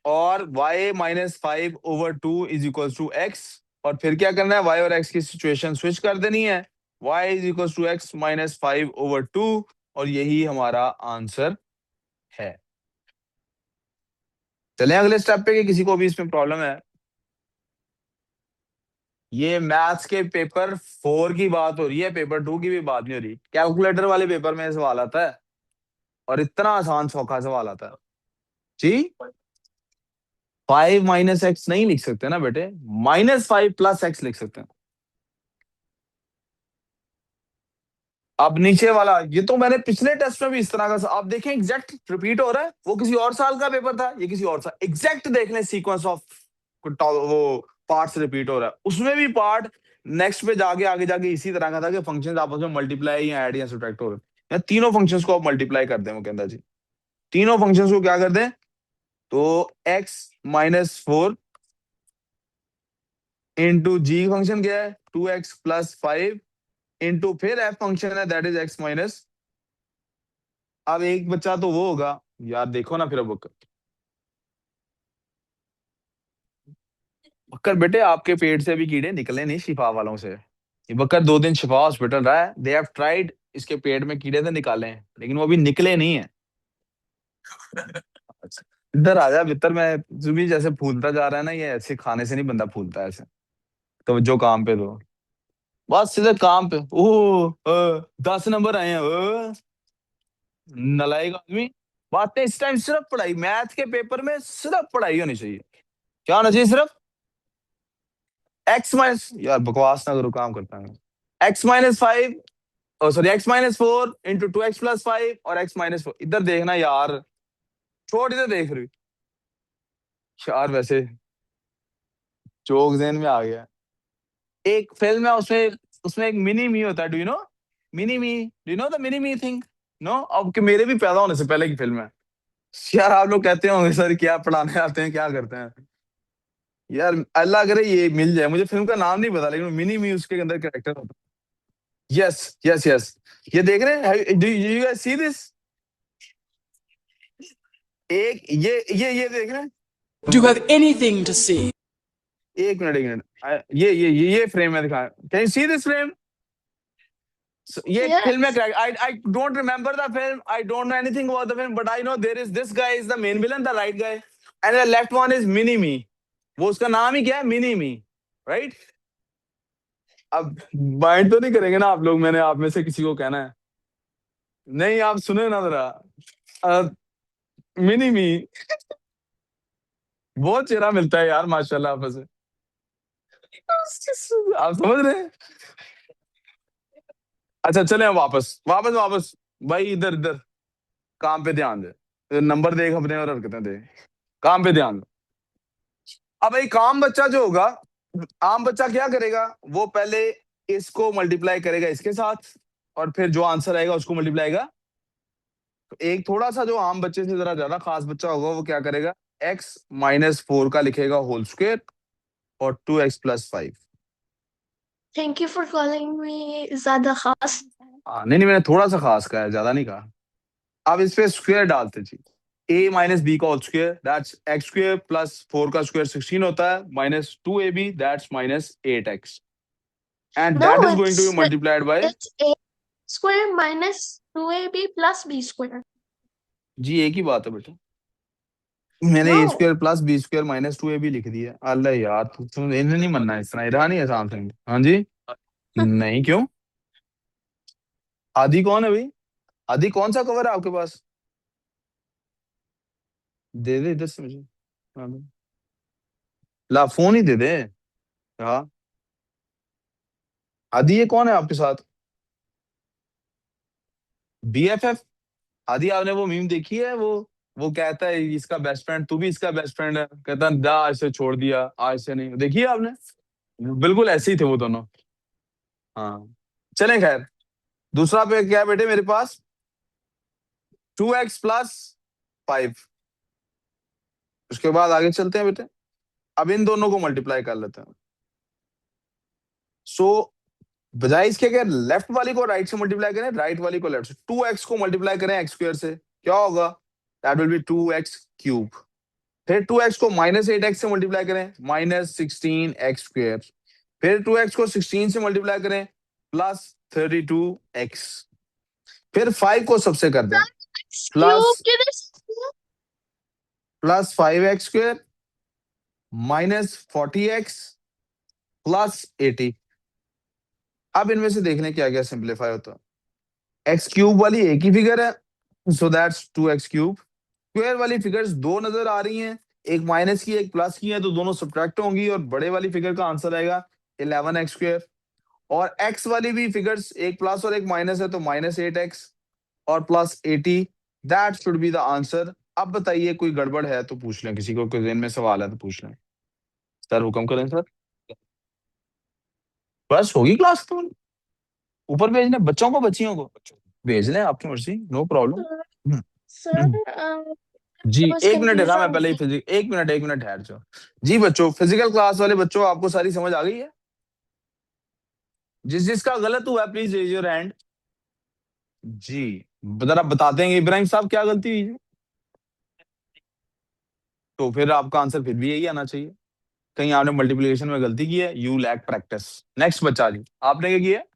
और y-5/2 = x। और फिर क्या करना है, y और x की सिचुएशन स्विच कर देनी है। y = x - 5/2, और यही हमारा आंसर है। चलें अगले स्टेप पे, कि किसी को भी इसमें प्रॉब्लम है? ये मैथ्स के पेपर 4 की बात हो रही है, पेपर 2 की भी बात नहीं हो रही। कैलकुलेटर वाले पेपर में सवाल आता है, और इतना आसान सौखा सवाल आता है जी। 5 - x नहीं लिख सकते ना बेटे, -5 + x लिख सकते हैं। अब नीचे वाला, ये तो मैंने पिछले टेस्ट में भी इस तरह का, आप देखें एग्जैक्ट रिपीट हो रहा है। वो किसी और साल का पेपर था, ये किसी और साल, एग्जैक्ट देख लें सीक्वेंस ऑफ वो पार्ट्स रिपीट हो रहा है। उसमें भी पार्ट नेक्स्ट पे जाके आगे जाके इसी तरह का था कि फंक्शंस आपस में मल्टीप्लाई या ऐड या सब्ट्रैक्ट हो रहे हैं। या तीनों फंक्शंस को आप मल्टीप्लाई कर दें, वो कहता जी तीनों फंक्शंस को क्या कर दें, तो x - 4 इंटू जी फंक्शन क्या है 2x + 5 इंटू फिर एफ फंक्शन है दैट इज x-। अब एक बच्चा तो वो होगा यार, देखो ना फिर अब बक्कर बेटे, आपके पेट से भी कीड़े निकले नहीं शिफा वालों से। ये बक्कर 2 दिन शिफा हॉस्पिटल रहा है, दे हैव ट्राइड, इसके पेट में कीड़े तो निकाले हैं लेकिन वो अभी निकले नहीं है। इधर आ जा भीतर, मैं तू भी जैसे फूलता जा रहा है ना, ये ऐसे खाने से नहीं बंदा फूलता है ऐसे। तो जो काम पे तो बस सीधे काम पे, ओह 10 नंबर आए हैं, नलायक आदमी। बातें इस टाइम सिर्फ पढ़ाई, मैथ के पेपर में सिर्फ पढ़ाई होनी चाहिए। क्या होना चाहिए सिर्फ? x माइनस, यार बकवास ना करो, काम करता है। x - 5 sorry x minus four into 2x+5 और x-4। इधर देखना यार, छोड़ इधर देख रही यार। वैसे जोक जेन में आ गया। एक फिल्म है उसमें, उसमें एक मिनी मी होता है, do you know mini me, do you know the mini me thing? No, अब कि मेरे भी पैदा होने से पहले की फिल्म है। यार आप लोग कहते होंगे सर क्या पढ़ाने आते हैं, क्या करते हैं यार। अल्लाह करे ये मिल जाए मुझे। फिल्म का नाम नहीं पता, लेकिन मिनी मी उसके अंदर कैरेक्टर होता है। Yes yes yes. ये देख रहे हैं, do you guys see this? एक ये देख रहे हैं? Do you have anything to say? एक मिनट एक मिनट। ये फ्रेम है, दिखा, can you see this frame? ये फिल्म Yes. है। I don't remember the film, I don't know anything about the film, but I know there is this guy is the main villain, the right guy, and the left one is mini me. वो उसका नाम ही क्या है, mini me, right? अब mind तो नहीं करेंगे ना आप लोग, मैंने आप में से किसी को कहना है? नहीं, आप सुने ना जरा। मिनी मी। बहुत चेहरा मिलता है यार माशाल्लाह आपस में। आप समझ रहे हैं? अच्छा चले वापस वापस वापस। भाई इधर इधर, काम पे ध्यान दे, नंबर देख अपने और हरकतें देख, काम पे ध्यान दे। अब भाई काम बच्चा जो होगा, आम बच्चा क्या करेगा, वो पहले इसको मल्टीप्लाई करेगा इसके साथ, और फिर जो आंसर आएगा उसको मल्टीप्लाई करेगा। तो एक थोड़ा सा जो आम बच्चे से जरा ज्यादा खास बच्चा होगा, वो क्या करेगा, x-4 का लिखेगा होल स्क्वायर और 2x+5। Thank you for calling me Zada Khas. हाँ नहीं नहीं, मैंने थोड़ा सा खास कहा है, ज्यादा नहीं कहा। अब इस पे स्क्वायर डालते जी। a-b का whole square that's x² plus 4 का स्क्वायर 16 होता है, minus 2ab that's minus 8x, and No, that is going to be multiplied by. it's a square minus 2ab plus b square. जी एक ही बात है बेटा, मैंने A No. Square plus B square minus 2ab लिख दिया। अल्लाह यार, तुम इन्हें नहीं मनना, इस तरह इरहा नहीं है आसान से। हाँ जी। नहीं क्यों? आदि कौन है भाई? आदि कौन सा कवर है आपके पास? दे दे इधर से मुझे। हाँ दे। ला फोन ही दे दे। हाँ। आदि ये कौन है आपके साथ? BFF? आदि आपने वो मीम देखी है, वो कहता है इसका बेस्ट फ्रेंड, तू भी इसका बेस्ट फ्रेंड है, कहता है दा आज से छोड़ दिया, आज से नहीं, देखी है आपने? बिल्कुल ऐसे ही थे वो दोनों। हाँ। चलें खैर, दूसरा पे क्या है बेटे मेरे पास, 2x+5। उसके बाद आगे चलते हैं बेटे। अब इन दोनों को मल्टीप्लाई कर लेते हैं। सो बजाय इसके अगर लेफ्ट वाली को राइट से मल्टीप्लाई करें, राइट वाली को लेफ्ट से, 2x को मल्टीप्लाई करें x² से, क्या होगा, दैट विल बी 2x³। फिर 2x को -8x से मल्टीप्लाई करें, -16x²। फिर 2x को 16 से मल्टीप्लाई करें, +32x। फिर 5 को सबसे कर दें, X plus cube to this. +5x² -40x +80। अब इनमें से देखने क्या क्या सिंप्लीफाई होता है। x³ वाली एक ही फिगर है, सो दैट्स 2x³। स्क्वायर वाली फिगर्स दो नजर आ रही हैं, एक माइनस की एक प्लस की है, तो दोनों सब्ट्रैक्ट होंगी और बड़े वाली फिगर का आंसर आएगा 11x²। और x वाली भी फिगर्स एक प्लस और एक माइनस है, तो -8x और +80, that should be the answer. अब बताइए कोई गड़बड़ है तो पूछ लें, किसी को कोई ज़हन में सवाल है तो पूछ लें। सर हुक्म करें सर। बस होगी क्लास तो, ऊपर भेजने बच्चों को बच्चियों को भेज लें, आपकी मर्जी, नो प्रॉब्लम। Sir, जी I was एक मिनट है, मैं confused. पहले ही फिजिक, एक मिनट ठहर जाओ। जी बच्चों, फिजिकल क्लास वाले बच्चों, आपको सारी समझ आ गई है? जिस जिसका गलत हुआ प्लीज रेज योर हैंड। जी जरा बताते हैं इब्राहिम साहब क्या गलती हुई है, तो फिर आपका आंसर फिर भी यही आना चाहिए। कहीं आपने मल्टीप्लिकेशन में गलती की है, यू लैक प्रैक्टिस। नेक्स्ट बच्चा जी, आपने क्या किया है?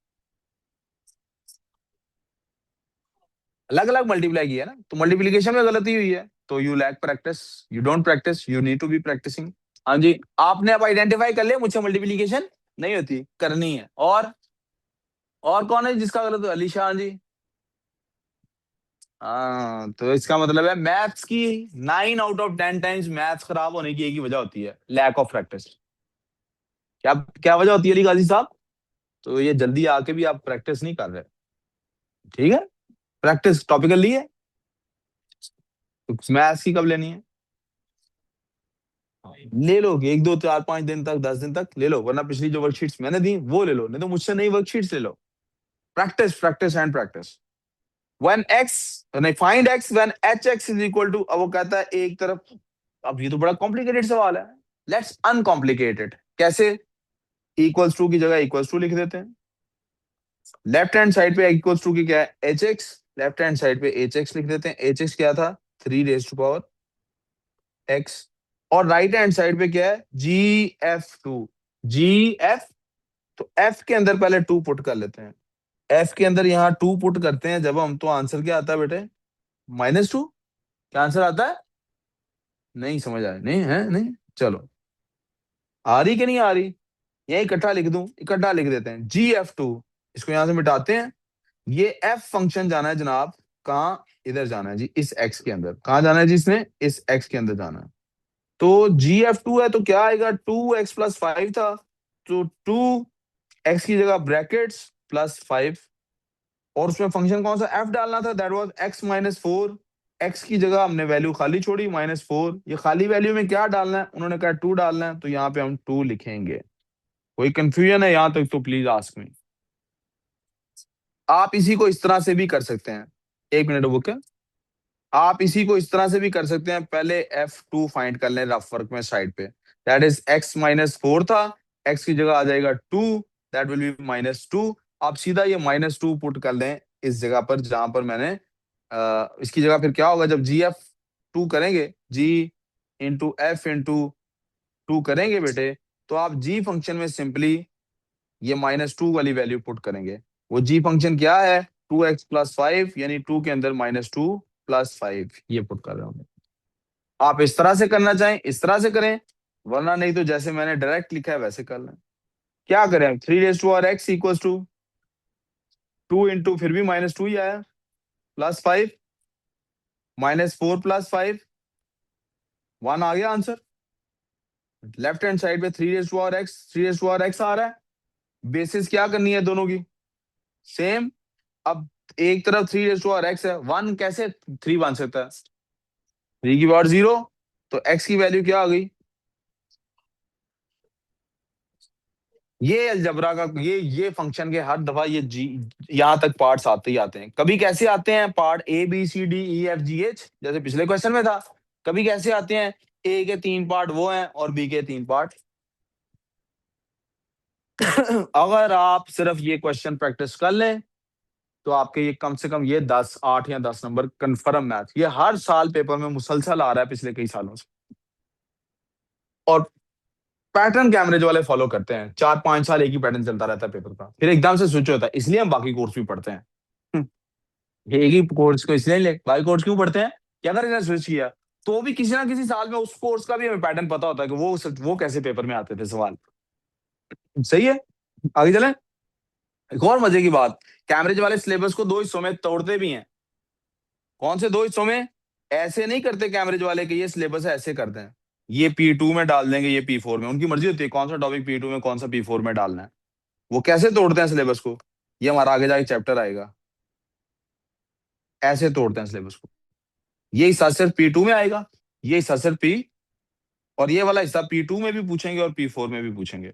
अलग अलग मल्टीप्लाई किया है ना, तो मल्टीप्लिकेशन में गलती हुई है, तो you lack practice, you don't practice, you need to be practising. हाँ जी, आपने अब आइडेंटिफाई कर लिया मुझसे मल्टीप्लिकेशन नहीं होती, करनी है। और कौन है जिसका गलत है? अलीशा, हाँ जी। हाँ, तो इसका मतलब है मैथ्स की 9 आउट ऑफ 10 टाइम्स मैथ्स खराब होने की एक ही वजह होती है, लैक ऑफ प्रैक्टिस। क्या क्या वजह होती है अली गाजी साहब? तो ये जल्दी आके भी आप प्रैक्टिस नहीं कर रहे। ठीक है, प्रैक्टिस टॉपिकल ली है, तो मैथ्स की कब लेनी है? ले लो, 1 2 4 5 दिन तक, 10 दिन तक ले लो, वरना पिछली जो वर्कशीट्स मैंने दी वो ले लो, नहीं तो मुझसे नई वर्कशीट्स ले लो। Practice practice and practice. when x नहीं, find x when hx is equal to, अब वो कहता है एक तरफ, अब ये तो बड़ा कॉम्प्लिकेटेड सवाल है, लेट्स अनकॉम्प्लिकेट इट। कैसे? इक्वल्स टू की जगह इक्वल्स टू लिख देते हैं, लेफ्ट हैंड साइड पे इक्वल्स टू की क्या है, H x, left hand side पे एच एक्स लिख देते हैं। एच एक्स क्या था, 3 raised to power x, और राइट हैंड साइड पे क्या है, GF2, GF, तो F के अंदर पहले 2 पुट कर लेते हैं, F के अंदर यहाँ 2 पुट करते हैं जब हम, तो आंसर क्या आता है बेटे, -2। क्या आंसर आता है? नहीं समझ आया, नहीं है, नहीं, चलो आ रही कि नहीं आ रही, यही इकट्ठा लिख दूं, इकट्ठा लिख देते हैं, GF2, इसको यहां से मिटाते हैं। ये F फंक्शन जाना है जनाब, कहाँ, इधर जाना है जी, इस X के अंदर, कहाँ जाना है जी, इसने इस X के अंदर जाना है। तो GF2 है तो क्या आएगा, 2x+5 था, तो 2x की जगह ब्रैकेट्स +5, और उसमें फंक्शन कौन सा f डालना था, दैट वाज x-4, x की जगह हमने वैल्यू खाली छोड़ी -4, ये खाली वैल्यू में क्या डालना है, उन्होंने कहा 2 डालना है, तो यहाँ पे हम 2 लिखेंगे। कोई कंफ्यूजन है यहाँ तक तो प्लीज आस्क मी। आप इसी को इस तरह से भी कर सकते हैं, 1 मिनट रुक, आप इसी को इस तरह से भी कर सकते हैं, पहले F2 फाइंड कर लें रफ वर्क में साइड पे, दैट इज x-4 था, x की जगह आ जाएगा 2, दैट विल बी -2। आप सीधा ये -2 पुट कर लें इस जगह पर जहां पर मैंने इसकी जगह, फिर क्या होगा जब GF2 करेंगे, G इंटू F इंटू 2 करेंगे बेटे, तो आप G फंक्शन में सिंपली ये -2 वाली वैल्यू पुट करेंगे। वो G फंक्शन क्या है, 2x+5, यानी 2 के अंदर -2+5, ये पुट कर रहा हूं। आप इस तरह से करना चाहें इस तरह से करें, वरना नहीं तो जैसे मैंने डायरेक्ट लिखा है वैसे कर लें। क्या करें, 3 raised to power x equals to 2 into, फिर भी -2 ही आया, +5, -4+5, 1 आ गया आंसर। लेफ्ट हैंड साइड पे 3 raised to power x आ रहा है, बेसिस क्या करनी है दोनों की, सेम। अब एक तरफ 3 raised to power x है, 1 कैसे 3 बन सकता है, 3 की पावर 0, तो x की वैल्यू क्या आ गई। ये अलजबरा का ये फंक्शन के हर दफा ये जी यहां तक पार्ट्स आते ही आते हैं। कभी कैसे आते हैं पार्ट ABCDEFGH, जैसे पिछले क्वेश्चन में था। कभी कैसे आते हैं, ए के 3 पार्ट वो हैं और बी के 3 पार्ट। अगर आप सिर्फ ये क्वेश्चन प्रैक्टिस कर लें तो आपके ये कम से कम ये 10 8 या 10 नंबर कंफर्म मैथ, ये हर साल पेपर में मुसलसल आ रहा है पिछले कई सालों से। और पैटर्न कैमरेज वाले फॉलो करते हैं, 4 5 साल एक ही पैटर्न चलता रहता है पेपर का, फिर एकदम से स्विच होता है, इसलिए हम बाकी कोर्स भी पढ़ते हैं। ये एक ही कोर्स को इसलिए ले बाकी कोर्स क्यों पढ़ते हैं, कि अगर इन्हें स्विच किया तो भी किसी ना किसी साल में उस कोर्स का भी हमें पैटर्न पता होता है कि वो कैसे पेपर में आते थे सवाल। सही है, आगे चलें। एक और मजे की बात, कैमरेज वाले सिलेबस को 2 हिस्सों में तोड़ते भी हैं। कौन से 2 हिस्सों में? ऐसे नहीं करते कैमरेज वाले कि ये सिलेबस है ऐसे करते हैं, ये P2 में डाल देंगे, ये P4 में, उनकी मर्जी होती है कौन सा टॉपिक P2 में कौन सा P4 में डालना है। वो कैसे तोड़ते हैं सिलेबस को, ये हमारा आगे जाके चैप्टर आएगा। ऐसे तोड़ते हैं सिलेबस को, ये हिस्सा सिर्फ P2 में आएगा, ये हिस्सा सिर्फ P, और ये वाला हिस्सा P2 में भी पूछेंगे और P4 में भी पूछेंगे।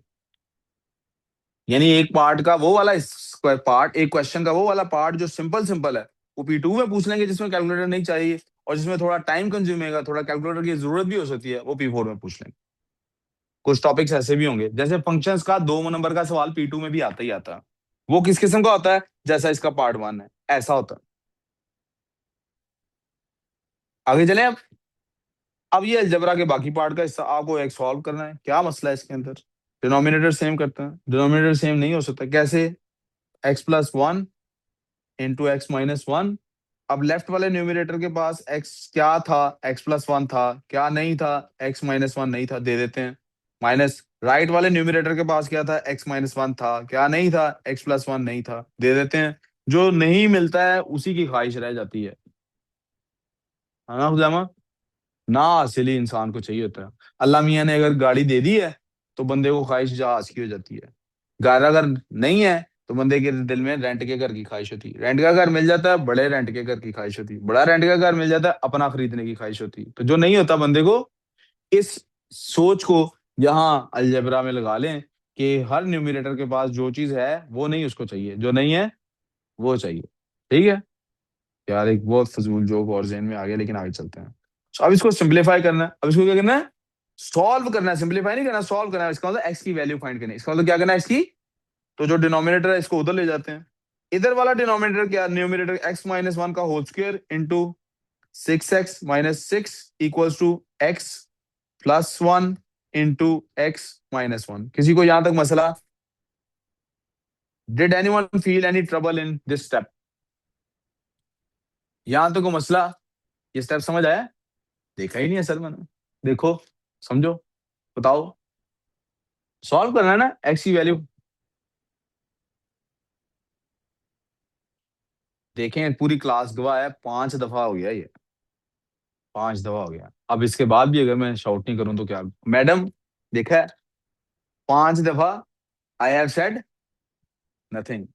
यानी एक पार्ट का वो वाला पार्ट, एक क्वेश्चन का वो वाला पार्ट जो सिंपल सिंपल है, वो P2 में पूछ लेंगे जिसमें कैलकुलेटर नहीं चाहिए, और जिसमें थोड़ा टाइम कंज्यूमेगा, थोड़ा कैलकुलेटर की जरूरत भी हो सकती है, वो P4 में पूछ लेंगे। कुछ टॉपिक्स ऐसे भी होंगे, जैसे फंक्शंस का 2 नंबर का सवाल P2 में भी आता ही आता है। वो किस किस्म का होता है, जैसा इसका पार्ट 1 है ऐसा होता है। आगे चले अब ये अलजबरा के बाकी पार्ट का हिस्सा आपको एक सॉल्व करना है। क्या मसला है इसके अंदर, डिनोमिनेटर सेम करते हैं, डिनोमिनेटर सेम नहीं हो सकता, कैसे, x+1 इंटू x-1। अब लेफ्ट वाले न्यूमिनेटर के पास x क्या था, x+1 था, क्या नहीं था, x-1 नहीं था, दे देते हैं। माइनस राइट वाले न्यूमिनेटर के पास क्या था, x-1 था, क्या नहीं था, x+1 नहीं था, दे देते हैं। जो नहीं मिलता है उसी की ख्वाहिश रह जाती है ना खुजामा, ना असली इंसान को चाहिए होता है। अल्लाह मियाँ ने अगर गाड़ी दे दी है तो बंदे को ख्वाहिश जहाज की हो जाती है। गाड़ी अगर नहीं है तो बंदे के दिल में रेंट के घर की ख्वाहिश होती है, रेंट का घर मिल जाता है, बड़े रेंट के घर की ख्वाहिश होती है, बड़ा रेंट का घर मिल जाता है, अपना खरीदने की ख्वाहिश होती है। तो जो नहीं होता बंदे को, इस सोच को यहाँ अलजेब्रा में लगा लें कि हर न्यूमरेटर के पास जो चीज है वो नहीं उसको चाहिए, जो नहीं है वो चाहिए। ठीक है यार, एक बहुत फजूल जोक और ज़हन में आ गया, लेकिन आगे चलते हैं। अब इसको सिंप्लीफाई करना है, अब इसको क्या करना है, सॉल्व करना है, सिंप्लीफाई नहीं करना, सॉल्व करना है। इसका मतलब एक्स की वैल्यू फाइंड करनी है, इसका मतलब क्या करना है इसकी, तो जो डिनोमिनेटर है इसको उधर ले जाते हैं। इधर वाला डिनोमिनेटर क्या, न्यूमरेटर एक्स माइनस वन का whole square into 6x - 6 equals to x plus one into x minus one. किसी को यहां तक मसला, did anyone feel any trouble in this step? यहां तक को मसला, ये स्टेप समझ आया? देखा ही नहीं है सर मैंने, देखो, समझो, बताओ, सॉल्व करना है ना एक्स की वैल्यू। देखें पूरी क्लास गवाह है, 5 दफा हो गया ये, 5 दफा हो गया। अब इसके बाद भी अगर मैं शाउट नहीं करूं तो क्या, मैडम देखा है, 5 दफा आई हैव सेड नथिंग।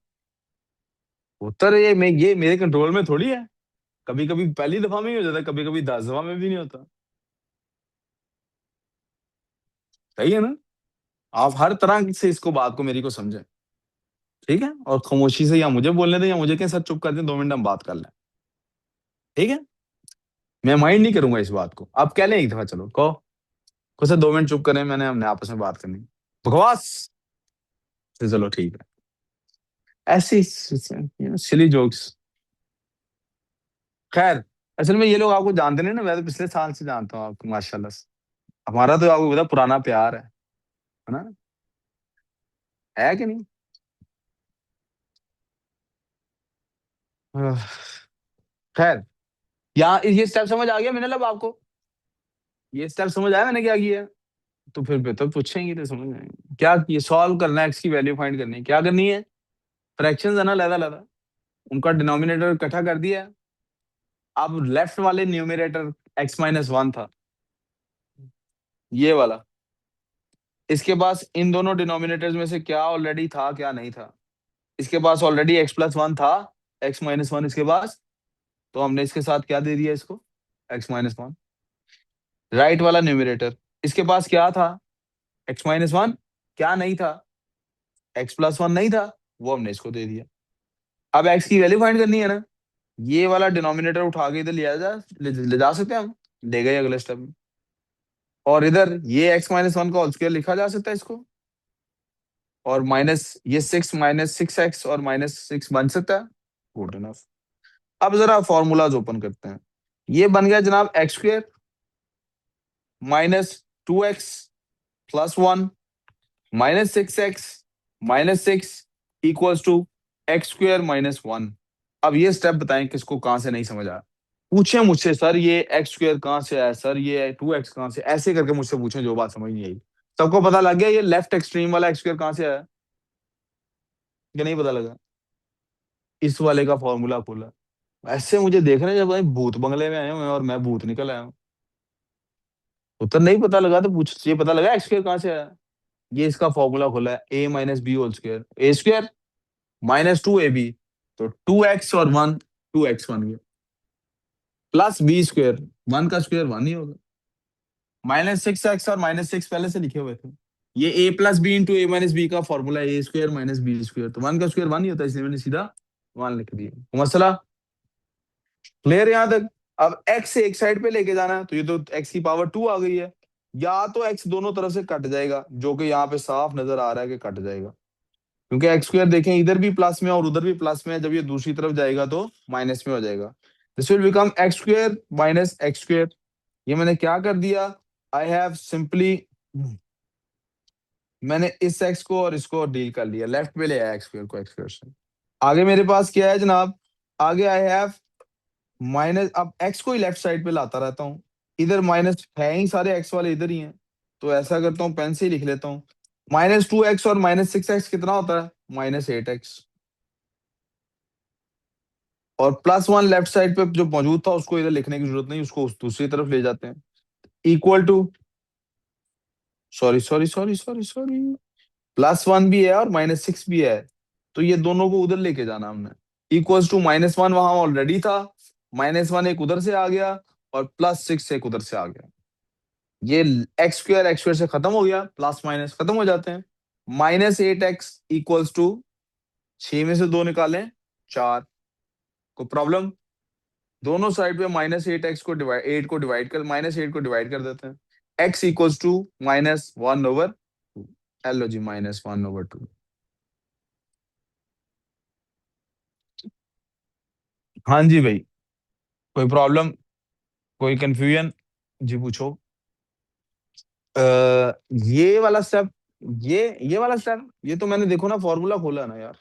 उत्तर ये मेरे कंट्रोल में थोड़ी है, कभी कभी पहली दफा में ही हो जाता है, कभी कभी 10 दफा में भी नहीं होता। सही है ना? आप हर तरह से इसको, बात को मेरी को समझें, ठीक है, और खामोशी से या मुझे बोलने दें या मुझे क्या सर चुप कर दें, 2 मिनट हम बात कर लें, ठीक है। मैं माइंड नहीं करूंगा इस बात को, आप कह लें एक दफा, चलो कहो, कुछ सर 2 मिनट चुप करें, मैंने हमने आपस में बात करनी, बकवास तो चलो ठीक है, ऐसी सिली जोक्स। खैर, असल में ये लोग आपको जानते नहीं ना, मैं तो पिछले साल से जानता हूँ आपको माशाल्लाह से। हमारा तो आपको पता पुराना प्यार है ना, है कि नहीं? आह, खैर, यहाँ ये स्टेप समझ आ गया मैंने, लब आपको ये स्टेप समझ आया मैंने क्या किया है? तो फिर तो पूछेंगे तो समझ आएंगे क्या, ये सॉल्व करना है, एक्स की वैल्यू फाइंड करनी है, क्या करनी है, फ्रैक्शंस है ना, लहदा लहदा, उनका डिनोमिनेटर इकट्ठा कर दिया है। अब लेफ्ट वाले न्यूमरेटर x - 1 था, ये वाला, इसके पास इन दोनों डिनोमिनेटर्स में से क्या ऑलरेडी था क्या नहीं था, इसके पास ऑलरेडी x+1 था, x - 1 इसके पास, तो हमने इसके साथ क्या दे दिया इसको, x - 1। राइट वाला न्यूमरेटर, इसके पास क्या था, x - 1, क्या नहीं था, x+1 नहीं था, वो हमने इसको दे दिया। अब x की वैल्यू फाइंड करनी है ना, ये वाला डिनोमिनेटर उठा के इधर ले जा सकते हैं हम, ले गए अगले स्टेप में। और इधर ये x - 1 का होल स्क्वायर लिखा जा सकता है इसको, और माइनस ये 6 - 6x और -6 बन सकता है, गुड इनफ। अब जरा फॉर्मूलाज ओपन करते हैं। ये बन गया जनाब x² -2x plus 1 -6x -6 equals to x² - 1। अब ये स्टेप बताएं किसको कहां से नहीं समझ आया, पूछे मुझसे सर ये x² कहां से आया, सर ये 2x कहां से, ऐसे करके मुझसे पूछे जो बात समझ नहीं आई। सबको पता लग गया ये लेफ्ट एक्सट्रीम वाला x² कहां से आया, कि नहीं पता लगा? इस वाले का फॉर्मूला खोला, ऐसे मुझे देख रहे हैं जब भाई भूत बंगले में आए हुए हैं और मैं भूत निकल आया हूँ। उत्तर नहीं पता लगा तो पूछ, ये पता लगा x² कहां से आया, ये इसका फॉर्मूला खोला है a - b whole square, a² -2ab, तो 2x और 1, 2x बन गया, प्लस b², 1 का स्क्वायर 1 ही होगा, -6x और -6 पहले से लिखे हुए थे। ये a+b इंटू a - b का फॉर्मूला a² - b², तो 1 का स्क्वायर 1 ही होता है, इसलिए मैंने सीधा 1 लिख दिया। मसला क्लियर यहाँ तक? अब x से एक साइड पे लेके जाना है, तो ये तो x की पावर 2 आ गई है, या तो x दोनों तरफ से कट जाएगा, जो कि यहाँ पे साफ नजर आ रहा है कि कट जाएगा, क्योंकि x² देखें इधर भी प्लस में और उधर भी प्लस में है, जब ये दूसरी तरफ जाएगा तो माइनस में हो जाएगा। This will become x² - x²। ये मैंने क्या कर दिया, आई हैव सिंपली, मैंने इस x को और इसको डील कर लिया, लेफ्ट में ले आया x² को, x² से। आगे मेरे पास क्या है जनाब, आगे आई हैव माइनस, अब x को ही लेफ्ट साइड पे लाता रहता हूँ, इधर माइनस है ही, सारे x वाले इधर ही हैं, तो ऐसा करता हूँ पेन से ही लिख लेता हूँ, -2x और -6x कितना होता है, -8x, और +1 लेफ्ट साइड पे जो मौजूद था उसको इधर लिखने की जरूरत नहीं, उसको उस दूसरी तरफ ले जाते हैं, equal to, sorry sorry sorry sorry sorry, +1 भी है और -6 भी है, तो ये दोनों को उधर लेके जाना हमने। इक्वल्स टू -1 वहां ऑलरेडी था, -1 एक उधर से आ गया और +6 एक उधर से आ गया। ये x² से खत्म हो गया, प्लस माइनस खत्म हो जाते हैं। -8x इक्वल्स टू 6 में से 2 निकालें 4। कोई प्रॉब्लम? दोनों साइड पे -8x को डिवाइड 8 को डिवाइड कर -8 को डिवाइड कर देते हैं। x equals to -1/2। लो जी, -1/2। हाँ जी भाई, कोई प्रॉब्लम, कोई कंफ्यूजन? जी पूछो। ये वाला स्टेप, ये वाला स्टेप, ये तो मैंने देखो ना फॉर्मूला खोला ना यार,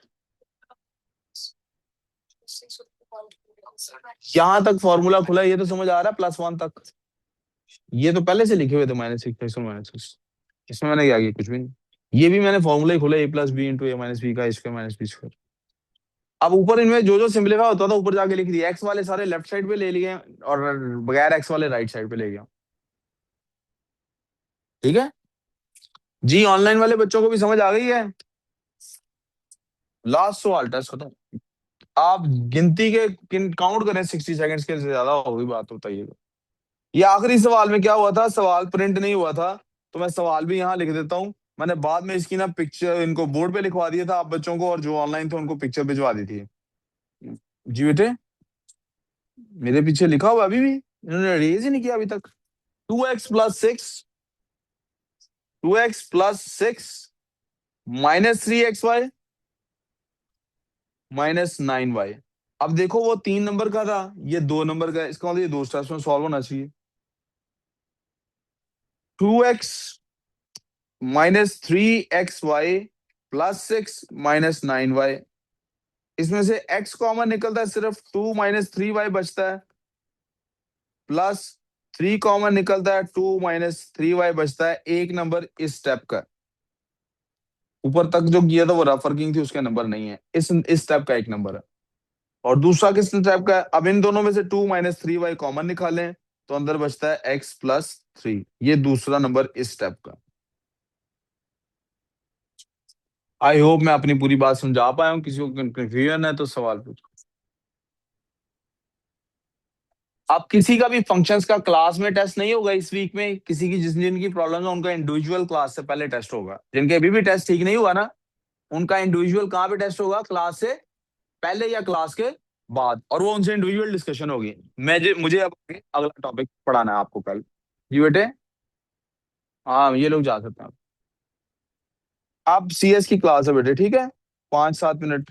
यहाँ तक फॉर्मूला खुला, ये तो समझ आ रहा है +1 तक। ये तो पहले से लिखे हुए थे -6 -6। इसमें मैंने क्या किया? कुछ भी नहीं। ये भी मैंने फॉर्मूला ही खोला, a+b × a−b का a²-b²। अब ऊपर इनमें जो जो सिंपलीफाई होता था ऊपर जाके लिख दिया, एक्स वाले सारे लेफ्ट साइड पे ले लिए और बगैर एक्स वाले राइट साइड पे ले गया। ठीक है जी, ऑनलाइन वाले बच्चों को भी समझ आ गई है? लास्ट सवाल, टेस्ट खत्म। आप गिनती के किन काउंट करें, 60 सेकंड्स के से ज्यादा होगी बात, बताइएगा। ये आखिरी सवाल में क्या हुआ था, सवाल प्रिंट नहीं हुआ था, तो मैं सवाल भी यहाँ लिख देता हूँ। मैंने बाद में इसकी ना पिक्चर इनको बोर्ड पे लिखवा दिया था आप बच्चों को, और जो ऑनलाइन थे उनको पिक्चर भिजवा दी थी। जी बेटे, मेरे पीछे लिखा हुआ अभी भी, इन्होंने रेज ही नहीं किया अभी तक। 2x + 6 -3xy -9y। अब देखो वो 3 नंबर का था, ये 2 नंबर का है, इसका मतलब ये दो स्टेप्स में सॉल्व होना चाहिए। 2x -3xy +6 -9y। इसमें से x कॉमन निकलता है, सिर्फ 2 -3y बचता है, प्लस 3 कॉमन निकलता है, 2 -3y बचता है। एक नंबर इस स्टेप का, ऊपर तक जो किया था वो रफ वर्किंग थी, उसका नंबर नहीं है, इस स्टेप का एक नंबर है। और दूसरा किस स्टेप का है? अब इन दोनों में से 2 -3y कॉमन निकालें तो अंदर बचता है x + 3। ये दूसरा नंबर इस स्टेप का। आई होप मैं अपनी पूरी बात समझा पाया हूँ। किसी को कंफ्यूजन है तो सवाल पूछो। अब किसी का भी फंक्शंस का क्लास में टेस्ट नहीं होगा इस वीक में, किसी की जिनकी प्रॉब्लम है उनका इंडिविजुअल क्लास से पहले टेस्ट होगा। जिनके अभी भी टेस्ट ठीक नहीं हुआ ना, उनका इंडिविजुअल कहाँ पे टेस्ट होगा? क्लास से पहले या क्लास के बाद, और वो उनसे इंडिविजुअल डिस्कशन होगी। मुझे अब अगला टॉपिक पढ़ाना है आपको कल। जी बेटे, हाँ ये लोग जा सकते हैं। आप CS की क्लास है बेटे, ठीक है, 5-7 मिनट